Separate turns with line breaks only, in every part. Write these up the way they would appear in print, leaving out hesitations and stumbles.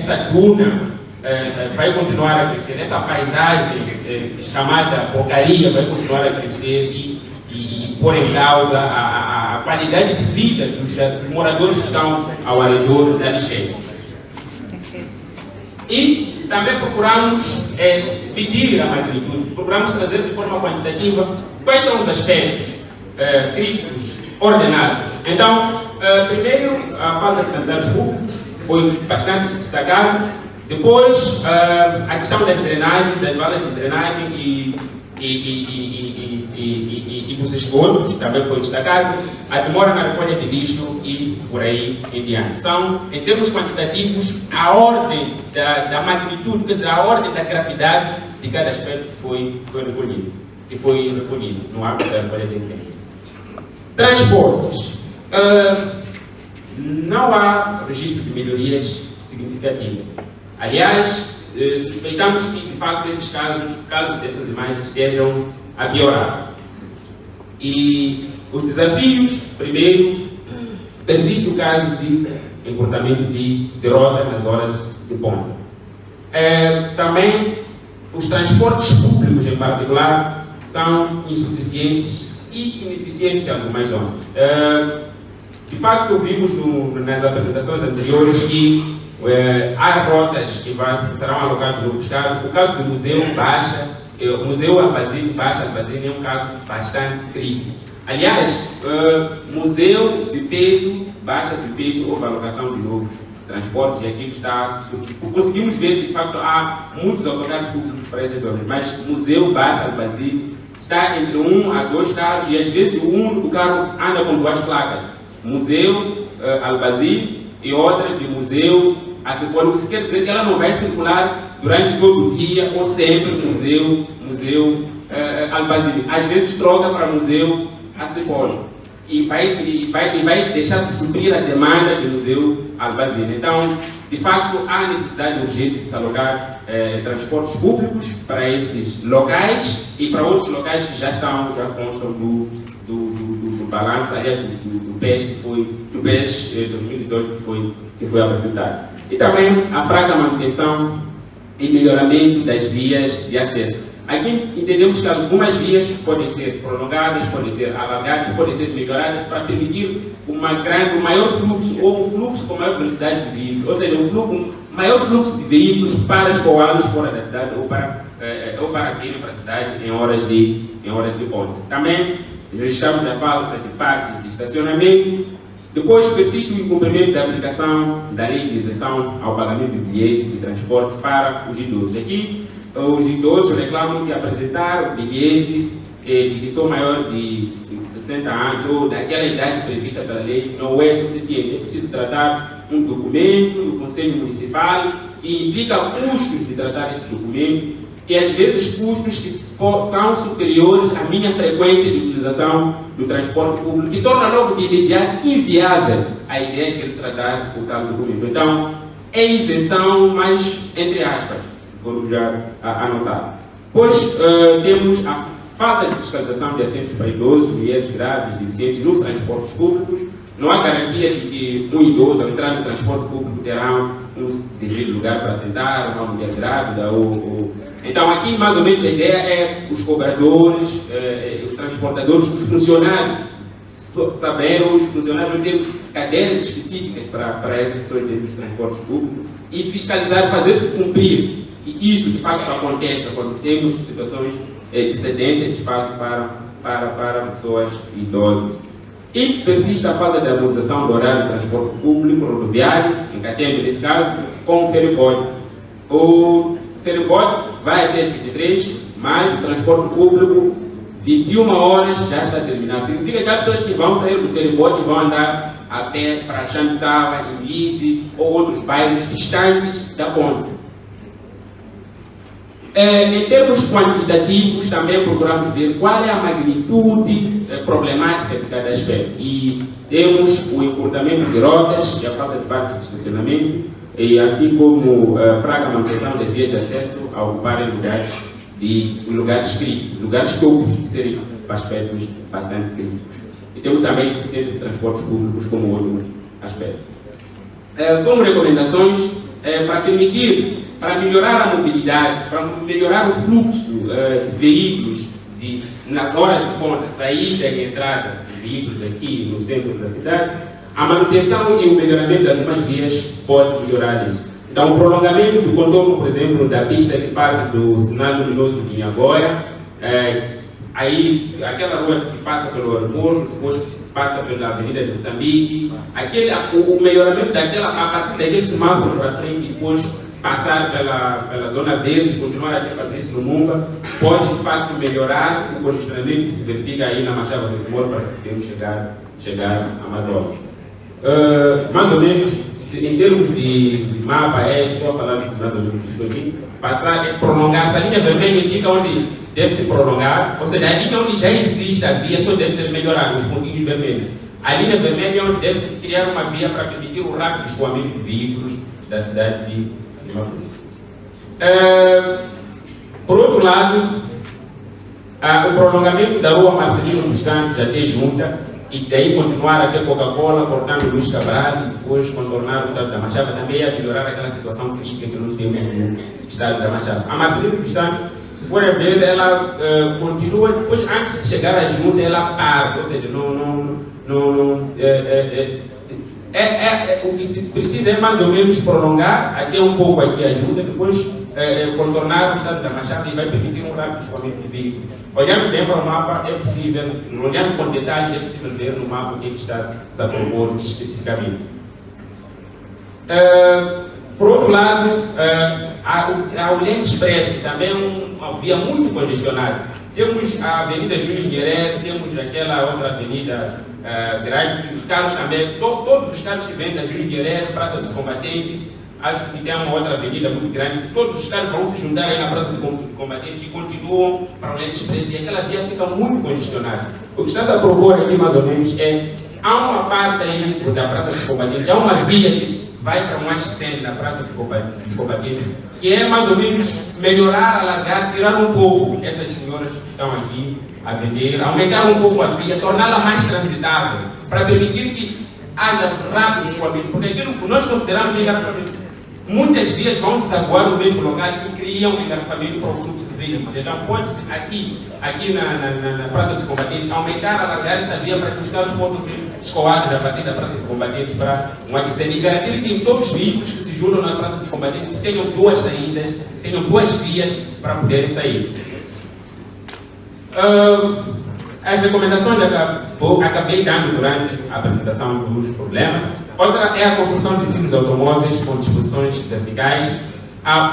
esta duna vai continuar a crescer, essa paisagem chamada porcaria vai continuar a crescer e pôr em causa a qualidade de vida dos moradores que estão ao redor da lixeira. E também procuramos medir a magnitude, procuramos trazer de forma quantitativa quais são os aspectos críticos ordenados. Então, primeiro, a falta de sanitários públicos foi bastante destacado. Depois, a questão das drenagens, das valas de drenagem e dos esgotos também foi destacado. A demora na recolha de lixo e por aí em diante. São, em termos quantitativos, a ordem da magnitude, quer dizer, a ordem da gravidade de cada aspecto que foi recolhido no âmbito da recolha de lixo. Transportes. Não há registro de melhorias significativas. Aliás, suspeitamos que, de facto, esses casos dessas imagens estejam a piorar. E os desafios, primeiro, persiste o caso de comportamento de derrota nas horas de ponta. Também, os transportes públicos, em particular, são insuficientes e ineficientes em algumas zonas. De facto, vimos nas apresentações anteriores que há rotas que serão alocados novos carros. O caso do Museu o Museu Albazine, Baixa Albazine, é um caso bastante crítico. Aliás, Museu Zipeto, Baixa Zipeto, houve alocação de novos transportes e aquilo está... Conseguimos ver, de facto, há muitos autocarros públicos para essas zonas, mas Museu Baixa Albazine está entre 1 a 2 carros e às vezes o único carro anda com 2 placas. Museu Albazine e outra de Museu Acipolo. Isso quer dizer que ela não vai circular durante todo o dia ou sempre Museu Albazine. Às vezes troca para Museu Acipolo e vai deixar de suprir a demanda do Museu Albazine. Então, de facto, há necessidade urgente de se alocar transportes públicos para esses locais e para outros locais que já constam do balanço, aliás, do PES 2018 que foi apresentado. E também a fraca manutenção e melhoramento das vias de acesso. Aqui entendemos que algumas vias podem ser prolongadas, podem ser alargadas, podem ser melhoradas para permitir um maior fluxo ou um fluxo com maior velocidade de veículos, ou seja, um maior fluxo de veículos para escoá-los fora da cidade ou para virem para a cidade em horas de ponta. Também registramos a falta de parques de estacionamento. Depois persiste o incumprimento da aplicação da lei de isenção ao pagamento de bilhete de transporte para os idosos. Aqui, os idosos reclamam que apresentar o bilhete de pessoa maior de 60 anos ou daquela idade prevista pela lei não é suficiente. É preciso tratar um documento no Conselho Municipal que implica custos de tratar esse documento e às vezes custos que são superiores à minha frequência de utilização do transporte público, que torna logo de imediato inviável a ideia de ele tratar o tal documento. Então, é isenção, mas entre aspas, se formos já anotar. Pois temos a falta de fiscalização de assentos para idosos, mulheres graves, deficientes nos transportes públicos. Não há garantia de que um idoso, ao entrar no transporte público, terá um devido lugar para sentar, uma mulher grávida Então, aqui, mais ou menos, a ideia é os cobradores, os transportadores, os funcionários saberem, os funcionários terem cadeiras específicas para essas pessoas dentro dos transportes públicos e fiscalizar, fazer-se cumprir. E isso, de facto, acontece quando temos situações de cedência de espaço para pessoas idosas. E persiste a falta de harmonização do horário de transporte público rodoviário, em Catembe, nesse caso, com o ferryboat. O ferryboat vai até as 23, mas o transporte público, 21 horas, já está terminado. Significa que há pessoas que vão sair do ferryboat e vão andar a pé para Xantsava, Imide ou outros bairros distantes da ponte. Em termos quantitativos, também procuramos ver qual é a magnitude problemática de cada aspecto. E temos o encurtamento de rotas e a falta de parques de estacionamento, e assim como a fraca manutenção das vias de acesso a ocuparem lugares críticos, lugares públicos, que seriam aspectos bastante críticos. E temos também insuficiência de transportes públicos como outro aspecto. Como recomendações, para melhorar a mobilidade, para melhorar o fluxo de veículos nas horas de ponta, saída e entrada de veículos aqui no centro da cidade, a manutenção e o melhoramento das algumas vias pode melhorar isso. Então, o prolongamento do contorno, por exemplo, da pista que parte do sinal luminoso de Inhagoia, aí aquela rua que passa pelo aeroporto, depois passa pela Avenida de Moçambique, o melhoramento a partir daquele semáforo para frente, depois passar pela zona verde, continuar a Patrício Lumumba, pode de facto melhorar o congestionamento que se verifica aí na Machado Simões para que podemos chegar a Madova. Mais ou menos, em termos de mapa, estou a falar disso aqui, prolongar essa linha vermelha indica onde deve se prolongar, ou seja, a linha onde já existe a via só deve ser melhorada, os pontinhos vermelhos. A linha vermelha é onde deve se criar uma via para permitir o rápido escoamento de veículos da cidade de Maputo. Por outro lado, o prolongamento da rua Marcelino dos Santos até Junta, e daí continuar até Coca-Cola, cortando Luís Cabral, e depois contornar o estado da Machava, também é melhorar aquela situação crítica que nós temos no estado da Machava. A Marcelino dos Santos, se for a ver, ela continua, depois antes de chegar à Junta, ela para, ou seja, o que se precisa é mais ou menos prolongar até um pouco aqui a Junta, depois contornar o estado da Machada e vai permitir um rápido escoamento de veículos. Olhando bem para o mapa, é possível, olhando com detalhes, é possível ver no mapa o que está-se a propor especificamente. Por outro lado, o Leme Expresso também é uma via muito congestionada. Temos a Avenida Juiz Guerreiro, temos aquela outra avenida grande, os carros também, todos os carros que vêm da Juiz Guerreiro, Praça dos Combatentes, acho que tem uma outra avenida muito grande, todos os carros vão se juntar aí na Praça dos Combatentes e continuam para o Leme Expresso e aquela via fica muito congestionada. O que está-se a propor aqui mais ou menos há uma parte aí da Praça dos Combatentes, há uma via que vai para um ascensão na Praça dos Combatentes, que é mais ou menos melhorar, alargar, tirar um pouco essas senhoras que estão aqui a vender, aumentar um pouco a via, torná-la mais transitável, para permitir que haja rápido escoamento, porque aquilo que nós consideramos engarrafamento, muitas vias vão desaguar no mesmo local e criam engarrafamento para o fluxo de veículos. Então pode-se aqui na Praça dos Combatentes aumentar, alargar esta via para que os carros possam ser escoados a partir da Praça dos Combatentes para um adicente e garantir que todos os veículos que se juntam na Praça dos Combatentes tenham duas saídas, tenham duas vias para poderem sair. As recomendações acabei dando durante a apresentação dos problemas. Outra é a construção de ciclos automóveis com disposições verticais,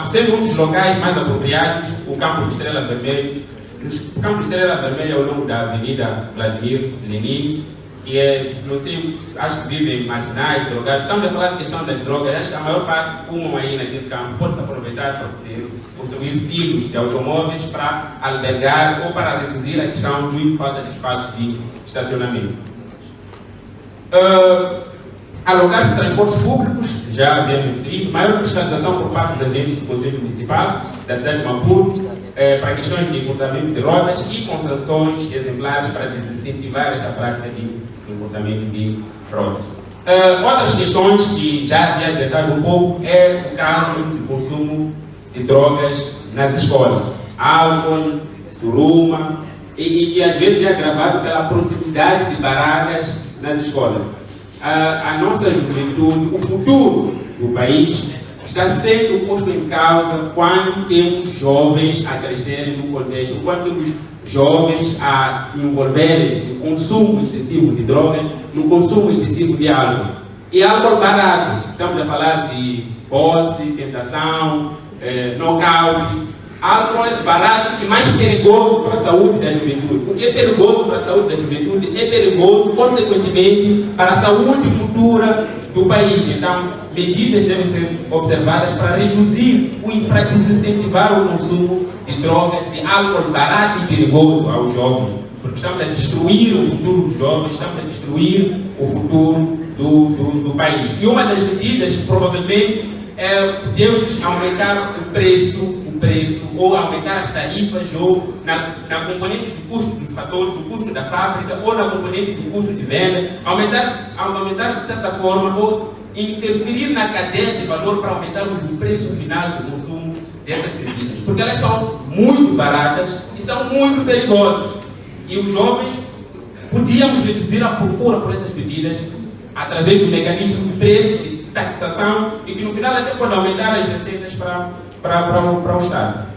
sendo um dos locais mais apropriados o campo de Estrela Vermelha. O campo de Estrela Vermelha ao longo da Avenida Vladimir Lenin, que não sei, acho que vivem marginais, drogados. Estamos a falar de questão das drogas, acho que a maior parte fumam aí naquele campo. Pode-se aproveitar para poder construir silos de automóveis para albergar ou para reduzir a questão de falta de espaços de estacionamento. Alocar-se transportes públicos, já havíamos referido, maior fiscalização por parte dos agentes do Conselho Municipal da cidade de Maputo para questões de comportamento de rodas e com sanções exemplares para desincentivar esta prática de comportamento de rodas. Outras questões que já havia tratado um pouco é o caso do consumo de drogas nas escolas. Álcool, suruma, e às vezes é agravado pela proximidade de baradas nas escolas. A nossa juventude, o futuro do país, está sendo posto em causa quando temos jovens a crescerem no contexto, quando temos jovens a se envolverem no consumo excessivo de drogas, no consumo excessivo de álcool. E álcool barato, estamos a falar de posse, tentação, nocaute. Álcool barato e mais perigoso para a saúde da juventude. O que é perigoso para a saúde da juventude é perigoso, consequentemente, para a saúde futura do país. Então, medidas devem ser observadas para reduzir, para desincentivar o consumo de drogas, de álcool barato e perigoso aos jovens. Porque estamos a destruir o futuro dos jovens, estamos a destruir o futuro do país. E uma das medidas, provavelmente, podemos aumentar o preço ou aumentar as tarifas ou na componente de custo dos fatores, do custo da fábrica ou na componente do custo de venda, aumentar de certa forma ou interferir na cadeia de valor para aumentarmos o preço final do consumo dessas bebidas, porque elas são muito baratas e são muito perigosas. E os jovens podíamos reduzir a procura por essas bebidas através do mecanismo de preço, de taxação, e que no final até pode aumentar as receitas para o Estado.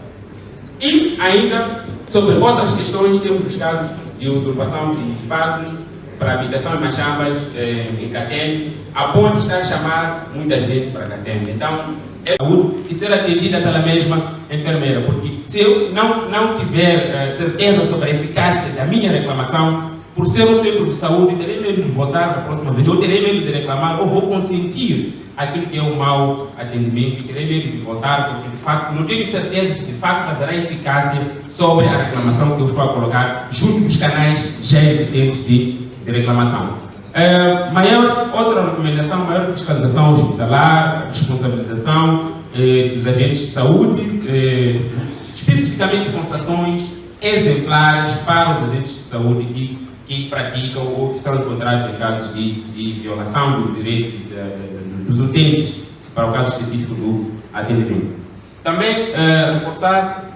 E ainda, sobre outras questões, temos os casos de usurpação de espaços para habitação e machambas em Catene, a ponto de estar a chamar muita gente para Catene. Então, é saúde e ser atendida pela mesma enfermeira, porque se eu não tiver certeza sobre a eficácia da minha reclamação, por ser um centro de saúde, terei medo de votar na próxima vez, ou terei medo de reclamar, ou vou consentir aquilo que é um mau atendimento, e terei medo de votar, porque de facto não tenho certeza se de facto haverá eficácia sobre a reclamação que eu estou a colocar junto dos canais já existentes de reclamação. Outra recomendação, maior fiscalização hospitalar, responsabilização dos agentes de saúde, especificamente concessões exemplares para os agentes de saúde que praticam ou que são encontrados em casos de violação dos direitos dos utentes, para o caso específico do atendimento. Também reforçar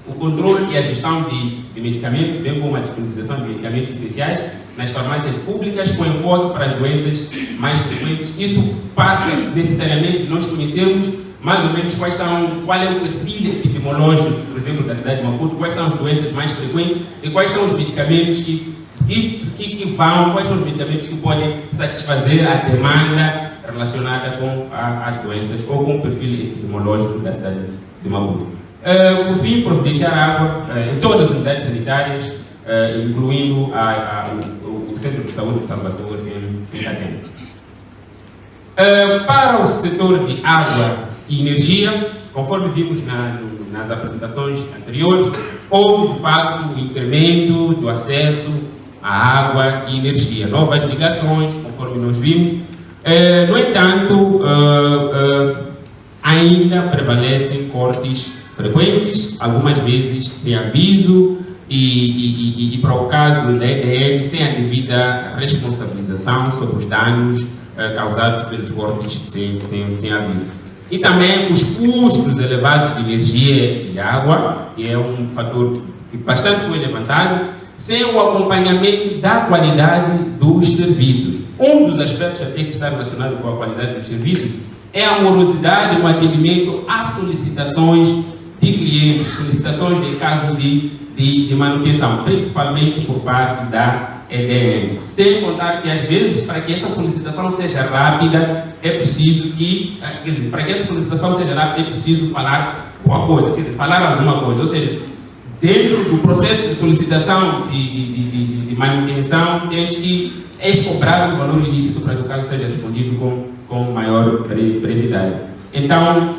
o controle e a gestão de medicamentos, bem como a disponibilização de medicamentos essenciais nas farmácias públicas, com enfoque para as doenças mais frequentes. Isso passa necessariamente de nós conhecermos mais ou menos qual é o perfil epidemiológico, por exemplo, da cidade de Maputo, quais são as doenças mais frequentes e quais são os medicamentos quais são os medicamentos que podem satisfazer a demanda relacionada com as doenças ou com o perfil epidemiológico da cidade de Maputo. Por fim, providenciar água em todas as unidades sanitárias, incluindo o Centro de Saúde de Salvador em Catene. Para o setor de água e energia, conforme vimos nas apresentações anteriores, houve de facto o incremento do acesso à água e energia, novas ligações, conforme nós vimos. No entanto, ainda prevalecem cortes frequentes, algumas vezes sem aviso e para o caso da EDM, sem a devida responsabilização sobre os danos causados pelos cortes sem aviso. E também os custos elevados de energia e água, que é um fator que bastante foi levantado, sem o acompanhamento da qualidade dos serviços. Um dos aspectos até que está relacionado com a qualidade dos serviços é a morosidade no atendimento a solicitações de clientes, solicitações de casos de manutenção, principalmente por parte da EDM. Sem contar que, às vezes, para que essa solicitação seja rápida, é preciso falar alguma coisa, falar alguma coisa. Ou seja, dentro do processo de solicitação de manutenção, és cobrado o valor ilícito para que o caso seja respondido com maior brevidade. Então,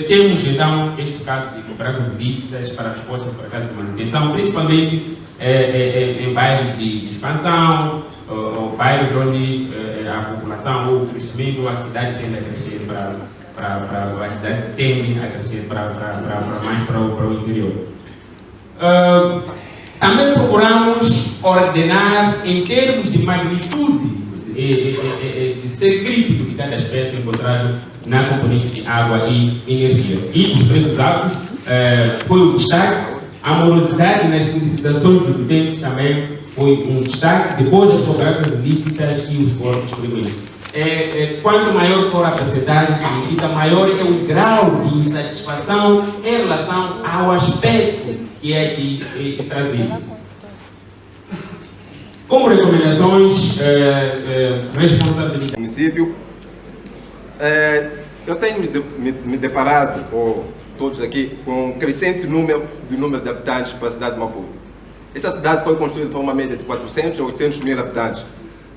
temos então este caso de cobranças ilícitas para respostas para casos de manutenção, principalmente em bairros de expansão, ou bairros onde a população ou o crescimento, a cidade tende a crescer a cidade tende a crescer mais para o interior. Também procuramos ordenar em termos de magnitude, de ser crítico de cada aspecto encontrado na componente de água e energia. E os preços altos foi um destaque, a morosidade nas solicitações dos utentes também foi um destaque, depois das cobranças ilícitas e os cortes frequentes. Quanto maior for a percentagem, significa maior é o grau de insatisfação em relação ao aspecto que é trazido. Como recomendações, responsabilidade.
Município, eu tenho me deparado, ou todos aqui, com um crescente número de habitantes para a cidade de Maputo. Esta cidade foi construída para uma média de 400 a 800 mil habitantes.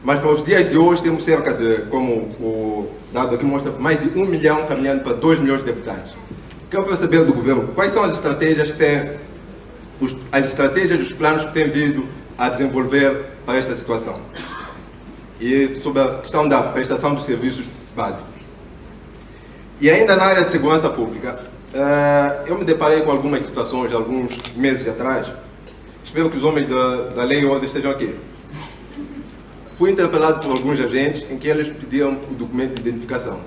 Mas para os dias de hoje temos cerca de, como o dado aqui mostra, mais de 1 milhão caminhando para 2 milhões de habitantes. Quero perceber do governo quais são as estratégias que tem, as estratégias dos planos que têm vindo a desenvolver para esta situação. E sobre a questão da prestação dos serviços básicos. E ainda na área de segurança pública, eu me deparei com algumas situações, alguns meses atrás. Espero que os homens da lei e ordem estejam aqui. fui interpelado por alguns agentes em que eles pediam o documento de identificação.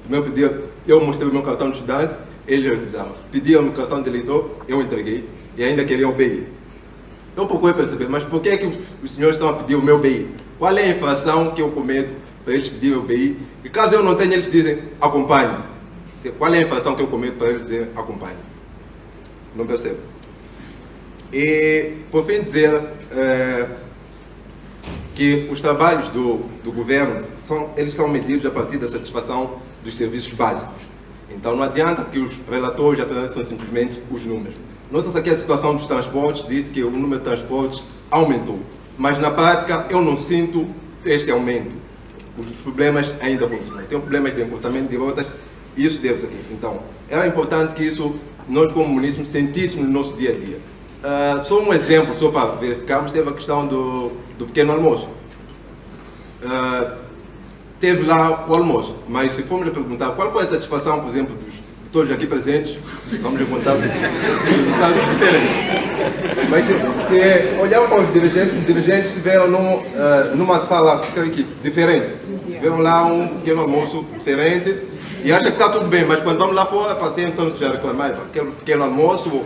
Primeiro pediam, eu mostrei o meu cartão de estudante, eles recusaram. Pediam o cartão de eleitor, eu entreguei, e ainda queriam o BI. Eu procurei perceber, mas por que é que os senhores estão a pedir o meu BI? Qual é a infração que eu cometo para eles pedirem o BI? E caso eu não tenha, eles dizem, acompanhe. Qual é a infração que eu cometo para eles dizerem, acompanhe? Não percebo. E, por fim, dizer que os trabalhos do governo, eles são medidos a partir da satisfação dos serviços básicos. Então, não adianta que os relatores apresentam simplesmente os números. Nota-se aqui a situação dos transportes, diz que o número de transportes aumentou. Mas, na prática, eu não sinto este aumento. Os problemas ainda continuam. Tem problemas de encurtamento de rotas, e isso deve-se aqui. Então, é importante que isso, nós como municípios, sentíssemos no nosso dia a dia. Só um exemplo, só para verificarmos, teve a questão do pequeno almoço. Teve lá o almoço, mas se formos a perguntar qual foi a satisfação, por exemplo, de todos aqui presentes, vamos encontrar resultados diferentes. Mas se olharmos para os dirigentes estiveram numa sala aqui, diferente. Tiveram lá um pequeno almoço diferente e acham que está tudo bem, mas quando vamos lá fora, para ter então já reclamar, aquele pequeno almoço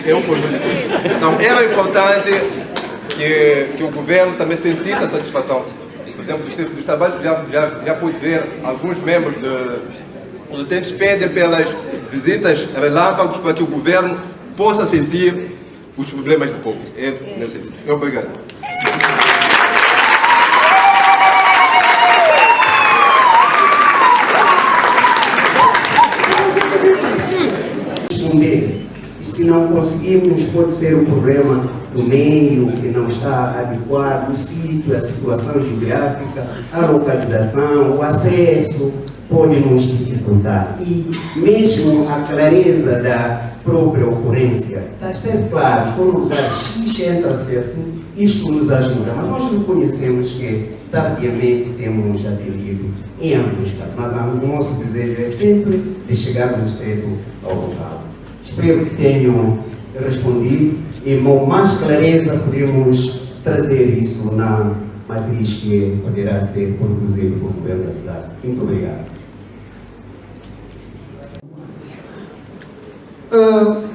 é um conjunto de coisas. Então era importante que o governo também sentisse a satisfação. Por exemplo, dos trabalhos já pude ver alguns membros os utentes pedem pelas visitas relâmpagos para que o governo possa sentir os problemas do povo. Obrigado.
Se não conseguirmos, pode ser um problema do meio que não está adequado, o sítio, a situação geográfica, a localização, o acesso pode nos dificultar. E mesmo a clareza da própria ocorrência, está sempre claro, estou no lugar X, entra-se assim, isto nos ajuda, mas nós reconhecemos que tardiamente temos aderido em alguns casos, mas o nosso desejo é sempre de chegarmos cedo ao local. Espero que tenham respondido e com mais clareza podemos trazer isso na matriz que poderá ser produzida pelo governo da cidade. Muito obrigado.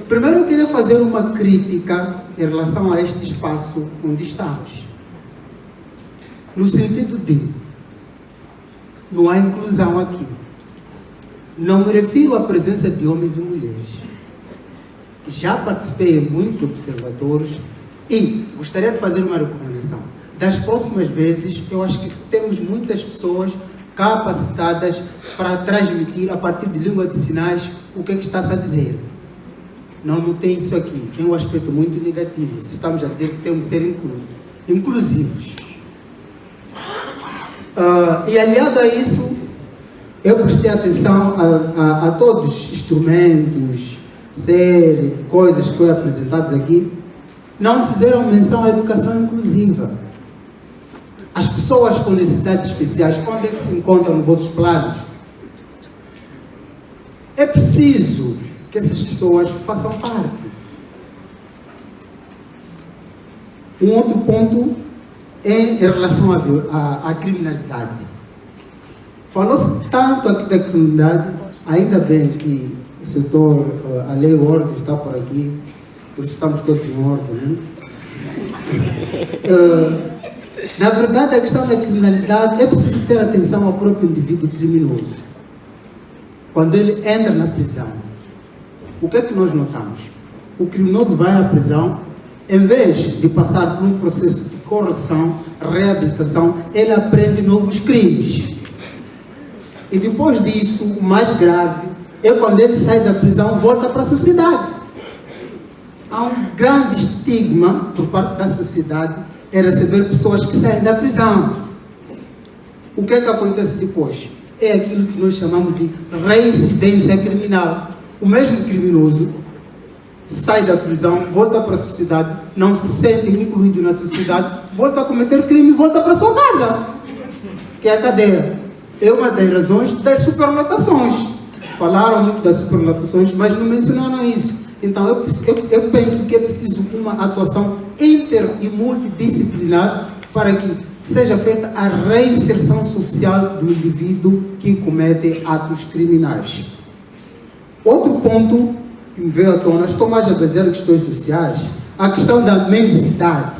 Primeiro eu queria fazer uma crítica em relação a este espaço onde estamos. No sentido de não há inclusão aqui. Não me refiro à presença de homens e mulheres. Já participei em muitos observadores e gostaria de fazer uma recomendação. Das próximas vezes, eu acho que temos muitas pessoas capacitadas para transmitir a partir de língua de sinais o que é que está-se a dizer. Não tem isso aqui, tem um aspecto muito negativo. Se estamos a dizer que temos que ser inclusivos. E aliado a isso, eu prestei atenção a todos os instrumentos, série de coisas que foram apresentadas aqui, não fizeram menção à educação inclusiva. As pessoas com necessidades especiais, onde é que se encontram nos vossos planos? É preciso que essas pessoas façam parte. Um outro ponto é em relação à criminalidade. Falou-se tanto aqui da criminalidade, ainda bem que o setor, a lei e ordem está por aqui, por isso estamos todos em ordem, né? Na verdade, a questão da criminalidade é preciso ter atenção ao próprio indivíduo criminoso. Quando ele entra na prisão, o que é que nós notamos? O criminoso vai à prisão, em vez de passar por um processo de correção, reabilitação, ele aprende novos crimes. E depois disso, o mais grave é quando ele sai da prisão, volta para a sociedade. Há um grande estigma por parte da sociedade em receber pessoas que saem da prisão. O que é que acontece depois? É aquilo que nós chamamos de reincidência criminal. O mesmo criminoso sai da prisão, volta para a sociedade, não se sente incluído na sociedade, volta a cometer crime e volta para a sua casa, que é a cadeia. É uma das razões das superlotações. Falaram muito das superlotações, mas não mencionaram isso. Então, eu penso que é preciso uma atuação inter e multidisciplinar para que seja feita a reinserção social do indivíduo que comete atos criminais. Outro ponto que me veio à tona, estou mais a basear em questões sociais, a questão da mendicidade.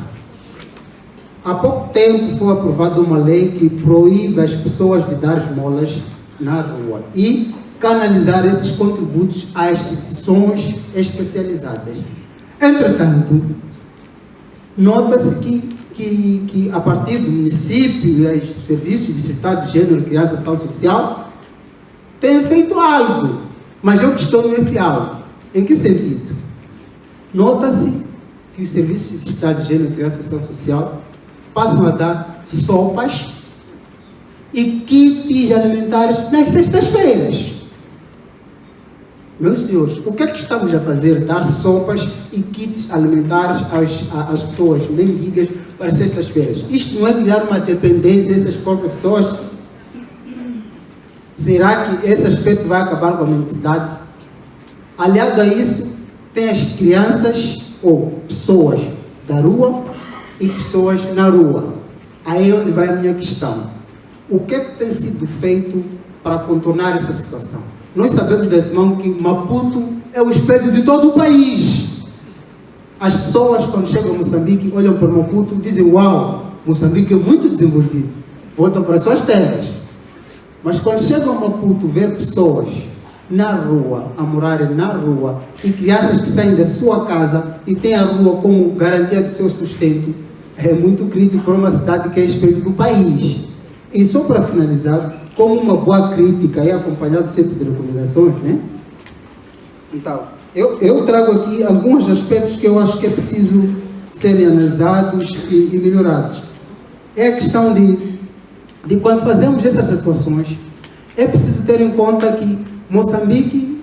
Há pouco tempo foi aprovada uma lei que proíbe as pessoas de dar esmolas na rua e canalizar esses contributos a instituições especializadas. Entretanto, nota-se que a partir do município e os serviços distritais de gênero, criança e ação social têm feito algo, mas eu questiono esse algo. Em que sentido? Nota-se que os serviços distritais de gênero, criança e ação social passam a dar sopas e kits alimentares nas sextas-feiras. Meus senhores, o que é que estamos a fazer? Dar sopas e kits alimentares às pessoas mendigas para sextas-feiras. Isto não é criar uma dependência dessas próprias pessoas? Será que esse aspecto vai acabar com a mendicidade? Aliado a isso, tem as crianças ou pessoas da rua e pessoas na rua. Aí é onde vai a minha questão. O que é que tem sido feito para contornar essa situação? Nós sabemos de antemão que Maputo é o espelho de todo o país. As pessoas, quando chegam a Moçambique, olham para Maputo e dizem: uau, Moçambique é muito desenvolvido. Voltam para as suas terras. Mas quando chegam a Maputo, ver pessoas na rua, a morarem na rua, e crianças que saem da sua casa e têm a rua como garantia do seu sustento, é muito crítico para uma cidade que é espelho do país. E só para finalizar, como uma boa crítica e acompanhado sempre de recomendações, né? Então, eu trago aqui alguns aspectos que eu acho que é preciso serem analisados e melhorados. É a questão de quando fazemos essas atuações, é preciso ter em conta que Moçambique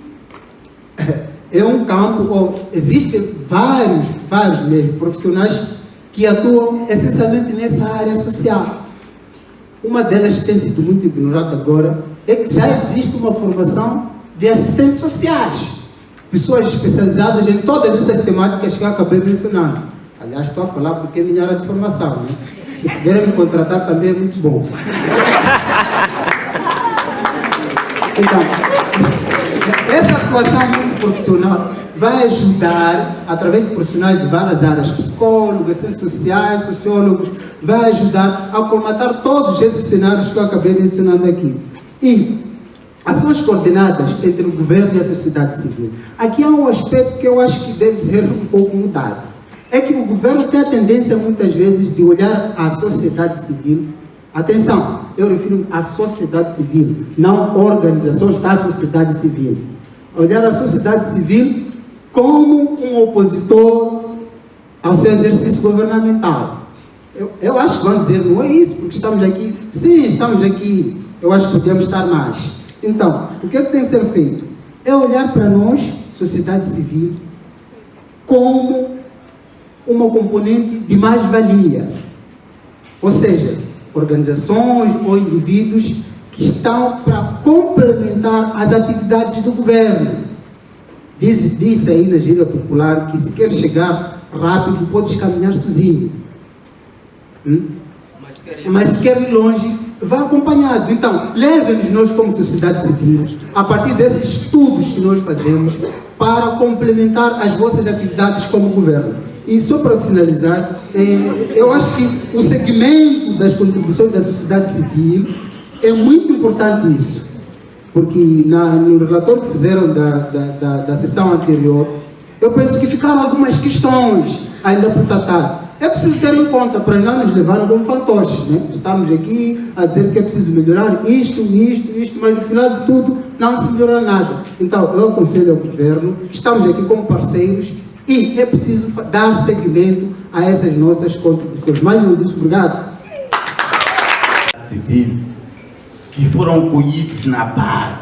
é um campo, ou existem vários mesmo profissionais que atuam essencialmente nessa área social. Uma delas que tem sido muito ignorada agora é que já existe uma formação de assistentes sociais, pessoas especializadas em todas essas temáticas que eu acabei mencionando. Aliás, estou a falar porque é minha área de formação, né? Se puderem me contratar também é muito bom. Então, essa atuação muito profissional vai ajudar, através de profissionais de várias áreas, psicólogos, assistentes sociais, sociólogos, vai ajudar a colmatar todos esses cenários que eu acabei mencionando aqui. E ações coordenadas entre o governo e a sociedade civil. Aqui há um aspecto que eu acho que deve ser um pouco mudado. É que o governo tem a tendência, muitas vezes, de olhar a sociedade civil. Atenção, eu refiro à sociedade civil, não organizações da sociedade civil. Olhar a sociedade civil como um opositor ao seu exercício governamental. Eu acho que vão dizer, não é isso, porque estamos aqui. Sim, estamos aqui. Eu acho que podemos estar mais. Então, o que é que tem que ser feito? É olhar para nós, sociedade civil, como uma componente de mais-valia. Ou seja, organizações ou indivíduos que estão para complementar as atividades do governo. Diz aí na gíria popular que se quer chegar rápido, podes caminhar sozinho. Mas se quer ir longe, vá acompanhado. Então, leve-nos nós como sociedade civil, a partir desses estudos que nós fazemos, para complementar as vossas atividades como governo. E só para finalizar, eu acho que o segmento das contribuições da sociedade civil é muito importante isso. Porque no relatório que fizeram da sessão anterior, eu penso que ficaram algumas questões ainda por tratar. É preciso ter em conta, para não nos levarem como fantoches, né? Estamos aqui a dizer que é preciso melhorar isto, mas no final de tudo não se melhora nada. Então, eu aconselho ao governo, estamos aqui como parceiros e é preciso dar seguimento a essas nossas contribuições. Mais uma vez, obrigado.
Civil, que foram colhidos na base,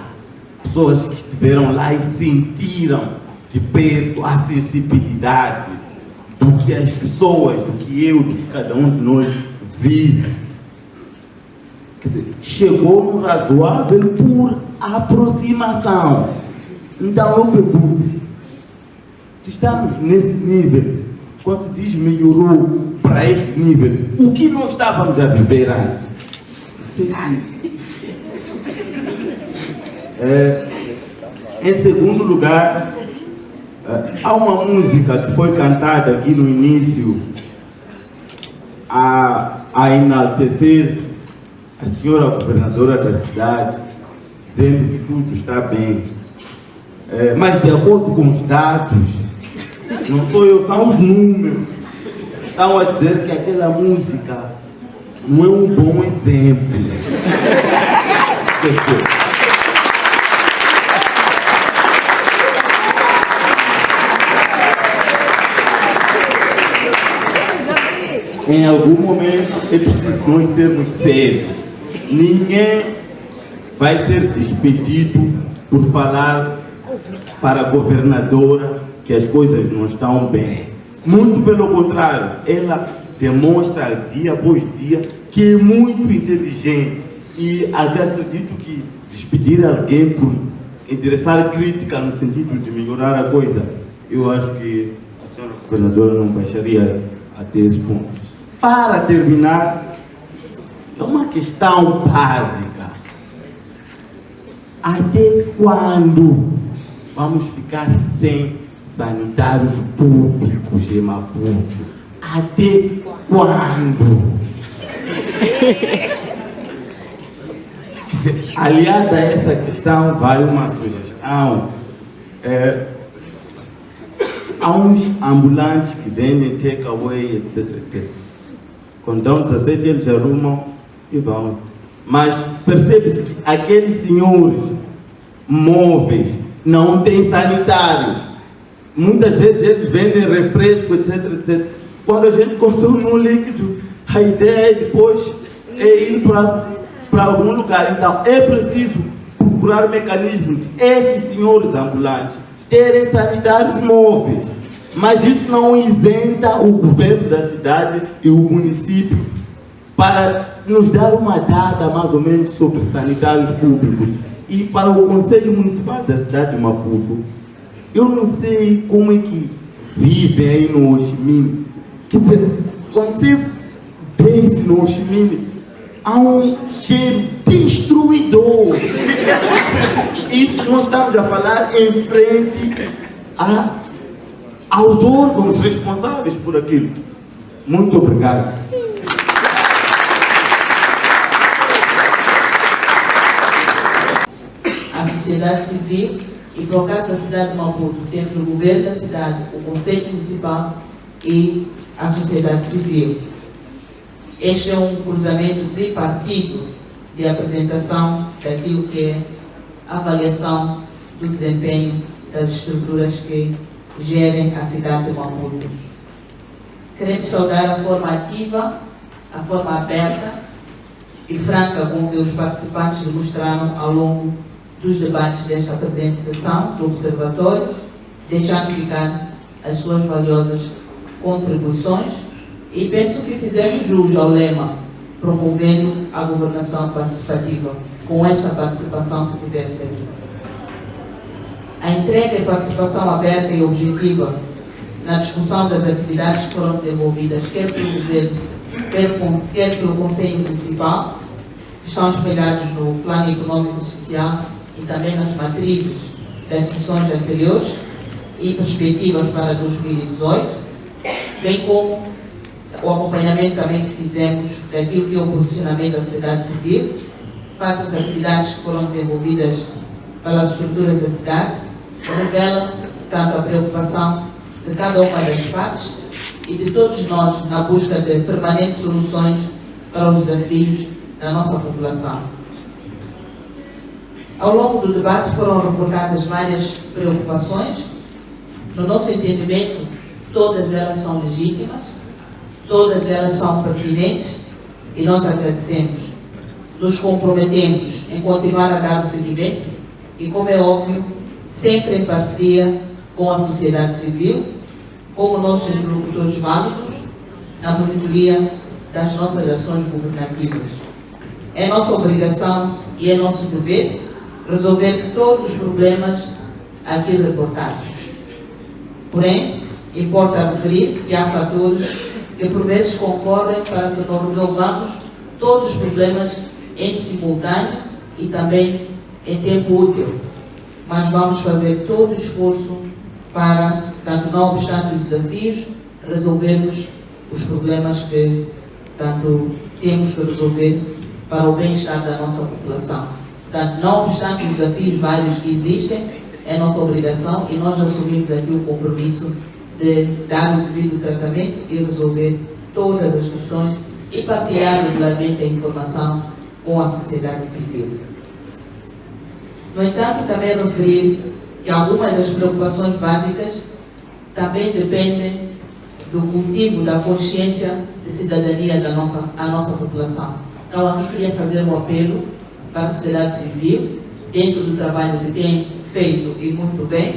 pessoas que estiveram lá e sentiram de perto a sensibilidade do que as pessoas, do que eu, do que cada um de nós vive. Quer dizer, chegou no razoável por aproximação. Então eu pergunto, se estamos nesse nível, quando se diz melhorou, para este nível, o que não estávamos a viver antes? Sim, sim. Em segundo lugar, há uma música que foi cantada aqui no início a enaltecer a senhora governadora da cidade, dizendo que tudo está bem. Mas de acordo com os dados, não sou eu, são os números, estão a dizer que aquela música não é um bom exemplo. Em algum momento é preciso nós sermos sérios. Ninguém vai ser despedido por falar para a governadora que as coisas não estão bem. Muito pelo contrário, ela demonstra dia após dia que é muito inteligente. E acredito que despedir alguém por endereçar crítica no sentido de melhorar a coisa, eu acho que a senhora governadora não baixaria até esse ponto. Para terminar, é uma questão básica. Até quando vamos ficar sem sanitários públicos em Maputo? Até quando? Aliada a essa questão, vai uma sugestão. Há uns ambulantes que vendem takeaway, etc, etc. Quando dão 17, eles arrumam e vão. Mas percebe-se que aqueles senhores móveis não têm sanitários. Muitas vezes eles vendem refresco, etc, etc. Quando a gente consome um líquido, a ideia é depois ir para algum lugar. Então é preciso procurar mecanismos de esses senhores ambulantes terem sanitários móveis. Mas isso não isenta o governo da cidade e o município para nos dar uma data mais ou menos sobre sanitários públicos. E para o Conselho Municipal da cidade de Maputo, eu não sei como é que vivem aí no Ho Chi Minh. Quer dizer, quando você desce no Ho Chi Minh, há um cheiro destruidor. Isso nós estamos a falar em frente aos órgãos responsáveis por aquilo. Muito obrigado.
A sociedade civil, e por acaso a cidade de Maputo, temos o governo da cidade, o Conselho Municipal e a sociedade civil. Este é um cruzamento tripartito de apresentação daquilo que é a avaliação do desempenho das estruturas que gerem a cidade de Maputo. Queremos saudar a forma ativa, a forma aberta e franca com que os participantes demonstraram ao longo dos debates desta presente sessão do Observatório, deixando ficar as suas valiosas contribuições, e penso que fizemos jus ao lema promovendo a governação participativa com esta participação que tivemos aqui. A entrega e participação aberta e objetiva na discussão das atividades que foram desenvolvidas, quer pelo governo, quer pelo Conselho Municipal, que estão espelhados no Plano Econômico e Social e também nas matrizes das sessões anteriores e perspectivas para 2018, bem como o acompanhamento também que fizemos daquilo que é o posicionamento da sociedade civil, face às atividades que foram desenvolvidas pelas estruturas da cidade, revela tanto a preocupação de cada uma das partes e de todos nós na busca de permanentes soluções para os desafios da nossa população. Ao longo do debate foram reportadas várias preocupações. No nosso entendimento, todas elas são legítimas, todas elas são pertinentes e nós agradecemos. Nos comprometemos em continuar a dar o seguimento e, como é óbvio, sempre em parceria com a sociedade civil, como nossos interlocutores válidos, na monitoria das nossas ações governativas. É nossa obrigação e é nosso dever resolver todos os problemas aqui reportados. Porém, importa referir que há fatores que por vezes concorrem para que nós resolvamos todos os problemas em simultâneo e também em tempo útil. Mas vamos fazer todo o esforço para, tanto não obstante os desafios, resolvermos os problemas que tanto temos que resolver para o bem-estar da nossa população. Portanto, não obstante os desafios vários que existem, é nossa obrigação e nós assumimos aqui o compromisso de dar o devido tratamento e resolver todas as questões e partilhar regularmente a informação com a sociedade civil. No entanto, também referir que algumas das preocupações básicas também dependem do cultivo da consciência de cidadania da nossa população. Então, aqui queria fazer um apelo para a sociedade civil, dentro do trabalho que tem feito e muito bem,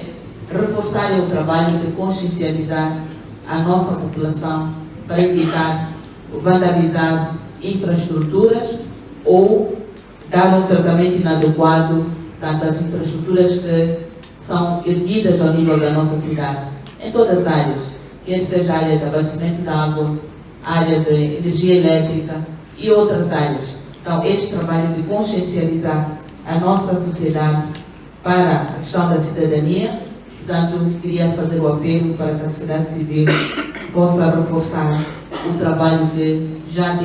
reforçarem o trabalho de consciencializar a nossa população para evitar vandalizar infraestruturas ou dar um tratamento inadequado tanto às infraestruturas que são erguidas ao nível da nossa cidade, em todas as áreas, quer seja a área de abastecimento de água, a área de energia elétrica e outras áreas. Então, este trabalho de consciencializar a nossa sociedade para a questão da cidadania, portanto, queria fazer o apelo para que a sociedade civil possa reforçar o trabalho que já tem